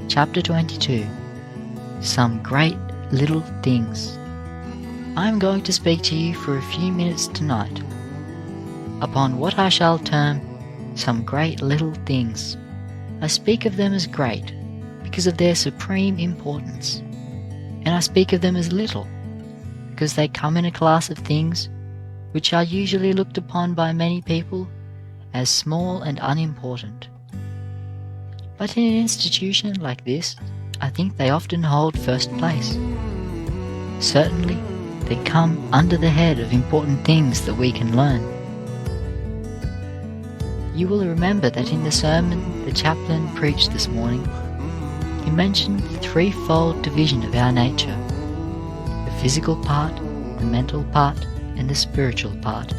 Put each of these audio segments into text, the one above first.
Chapter 22. Some Great Little Things. I am going to speak to you for a few minutes tonight upon what I shall term some great little things. I speak of them as great because of their supreme importance, and I speak of them as little because they come in a class of things which are usually looked upon by many people as small and unimportant. But in an institution like this, I think they often hold first place. Certainly, they come under the head of important things that we can learn. You will remember that in the sermon the chaplain preached this morning, he mentioned the threefold division of our nature: the physical part, the mental part, and the spiritual part.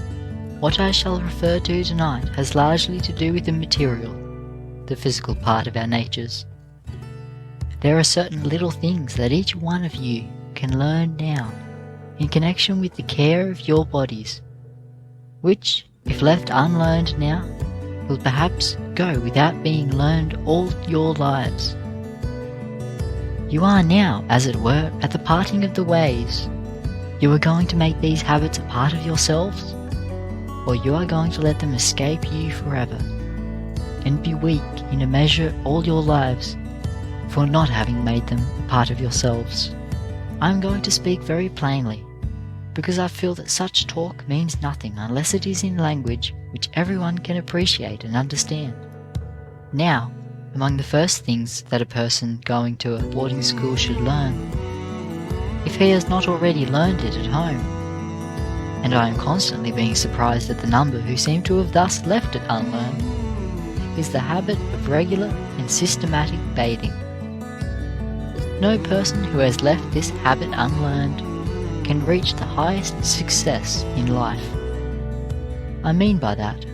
What I shall refer to tonight has largely to do with the material, the physical part of our natures. There are certain little things that each one of you can learn now in connection with the care of your bodies, which, if left unlearned now, will perhaps go without being learned all your lives. You are now, as it were, at the parting of the ways. You are going to make these habits a part of yourselves, or you are going to let them escape you forever, and be weak in a measure all your lives for not having made them a part of yourselves. I am going to speak very plainly, because I feel that such talk means nothing unless it is in language which everyone can appreciate and understand. Now, among the first things that a person going to a boarding school should learn, if he has not already learned it at home, and I am constantly being surprised at the number who seem to have thus left it unlearned, is the habit of regular and systematic bathing. No person who has left this habit unlearned can reach the highest success in life. I mean by that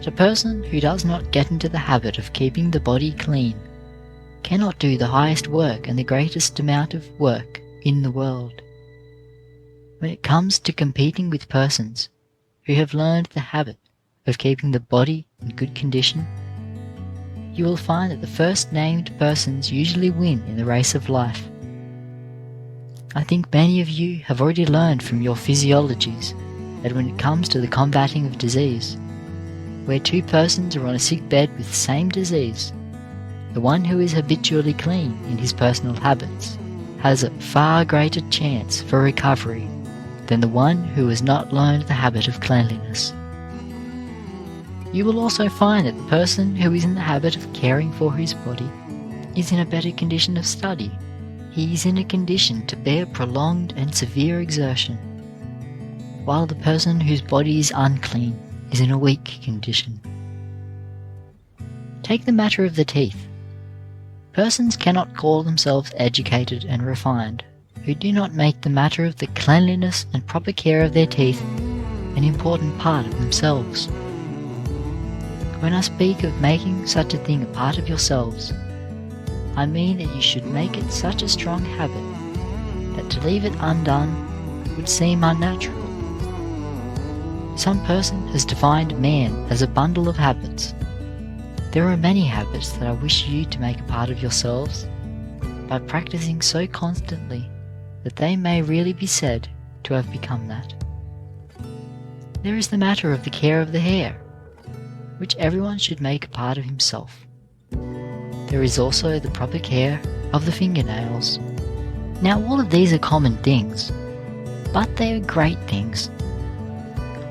a person who does not get into the habit of keeping the body clean cannot do the highest work and the greatest amount of work in the world. When it comes to competing with persons who have learned the habit of keeping the body in good condition, you will find that the first named persons usually win in the race of life. I think many of you have already learned from your physiologies that when it comes to the combating of disease, where two persons are on a sick bed with the same disease, the one who is habitually clean in his personal habits has a far greater chance for recovery than the one who has not learned the habit of cleanliness. You will also find that the person who is in the habit of caring for his body is in a better condition of study. He is in a condition to bear prolonged and severe exertion, while the person whose body is unclean is in a weak condition. Take the matter of the teeth. Persons cannot call themselves educated and refined who do not make the matter of the cleanliness and proper care of their teeth an important part of themselves. When I speak of making such a thing a part of yourselves, I mean that you should make it such a strong habit that to leave it undone would seem unnatural. Some person has defined man as a bundle of habits. There are many habits that I wish you to make a part of yourselves by practicing so constantly that they may really be said to have become that. There is the matter of the care of the hair, which everyone should make a part of himself. There is also the proper care of the fingernails. Now all of these are common things, but they are great things.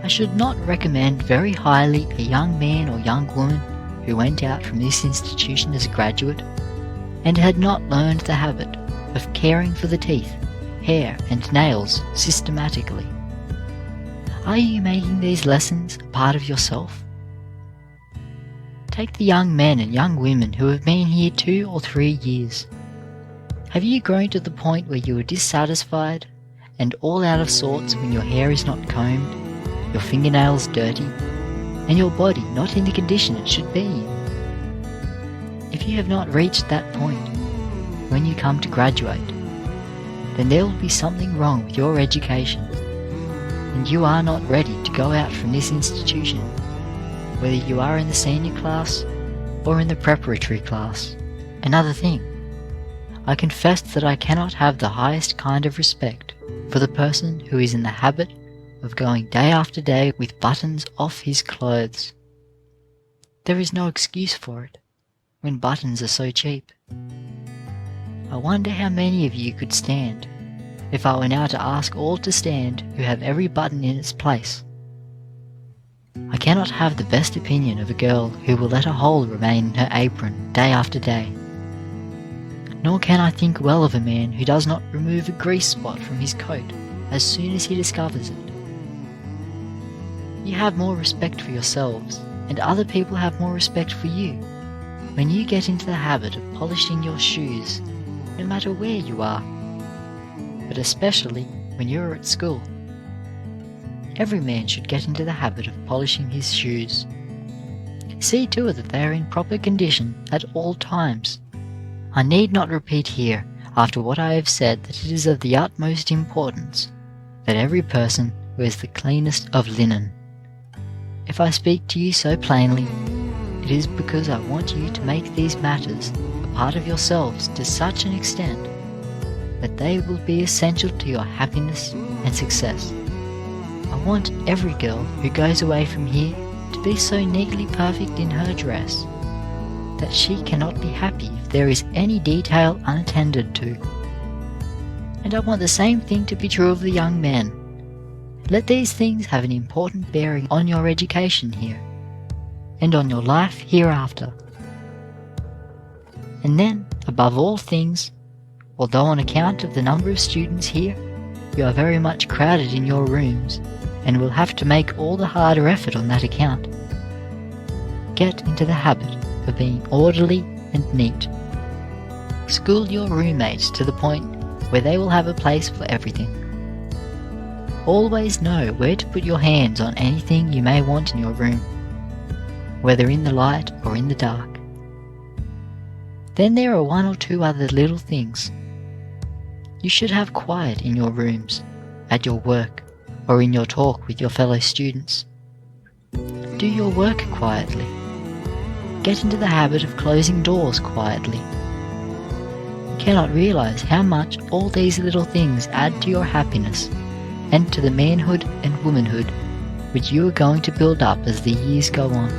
I should not recommend very highly a young man or young woman who went out from this institution as a graduate and had not learned the habit of caring for the teeth, hair and nails systematically. Are you making these lessons a part of yourself? Take the young men and young women who have been here 2 or 3 years. Have you grown to the point where you are dissatisfied and all out of sorts when your hair is not combed, your fingernails dirty, and your body not in the condition it should be in? If you have not reached that point when you come to graduate, then there will be something wrong with your education, and you are not ready to go out from this institution, whether you are in the senior class or in the preparatory class. Another thing, I confess that I cannot have the highest kind of respect for the person who is in the habit of going day after day with buttons off his clothes. There is no excuse for it when buttons are so cheap. I wonder how many of you could stand if I were now to ask all to stand who have every button in its place. I cannot have the best opinion of a girl who will let a hole remain in her apron day after day. Nor can I think well of a man who does not remove a grease spot from his coat as soon as he discovers it. You have more respect for yourselves, and other people have more respect for you when you get into the habit of polishing your shoes, no matter where you are, but especially when you are at school. Every man should get into the habit of polishing his shoes. See to it that they are in proper condition at all times. I need not repeat here, after what I have said, that it is of the utmost importance that every person wears the cleanest of linen. If I speak to you so plainly, it is because I want you to make these matters a part of yourselves to such an extent that they will be essential to your happiness and success. I want every girl who goes away from here to be so neatly perfect in her dress that she cannot be happy if there is any detail unattended to. And I want the same thing to be true of the young men. Let these things have an important bearing on your education here, and on your life hereafter. And then, above all things, although on account of the number of students here, you are very much crowded in your rooms, and will have to make all the harder effort on that account, get into the habit of being orderly and neat. School your roommates to the point where they will have a place for everything. Always know where to put your hands on anything you may want in your room, whether in the light or in the dark. Then there are one or two other little things. You should have quiet in your rooms, at your work, or in your talk with your fellow students. Do your work quietly. Get into the habit of closing doors quietly. You cannot realize how much all these little things add to your happiness and to the manhood and womanhood which you are going to build up as the years go on.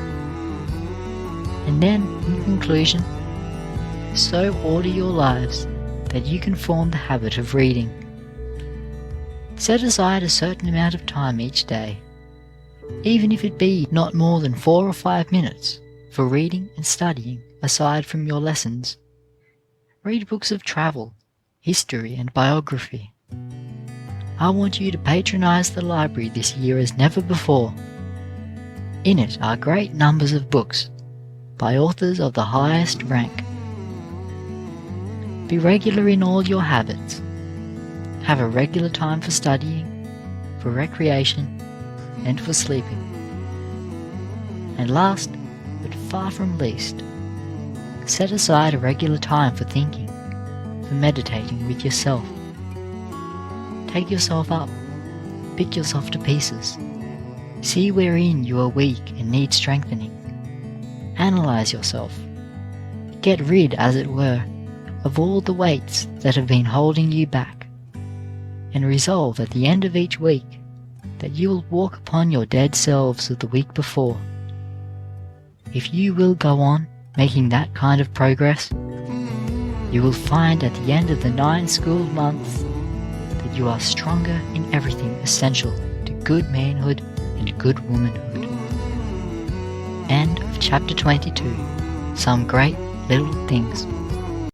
And then, in conclusion, so order your lives that you can form the habit of reading. Set aside a certain amount of time each day, even if it be not more than 4 or 5 minutes, for reading and studying aside from your lessons. Read books of travel, history and biography. I want you to patronize the library this year as never before. In it are great numbers of books by authors of the highest rank. Be regular in all your habits. Have a regular time for studying, for recreation, and for sleeping. And last, but far from least, set aside a regular time for thinking, for meditating with yourself. Take yourself up, pick yourself to pieces. See wherein you are weak and need strengthening. Analyze yourself. Get rid, as it were, of all the weights that have been holding you back, and resolve at the end of each week that you will walk upon your dead selves of the week before. If you will go on making that kind of progress, you will find at the end of the 9 school months that you are stronger in everything essential to good manhood and good womanhood. End of chapter 22. Some great little things.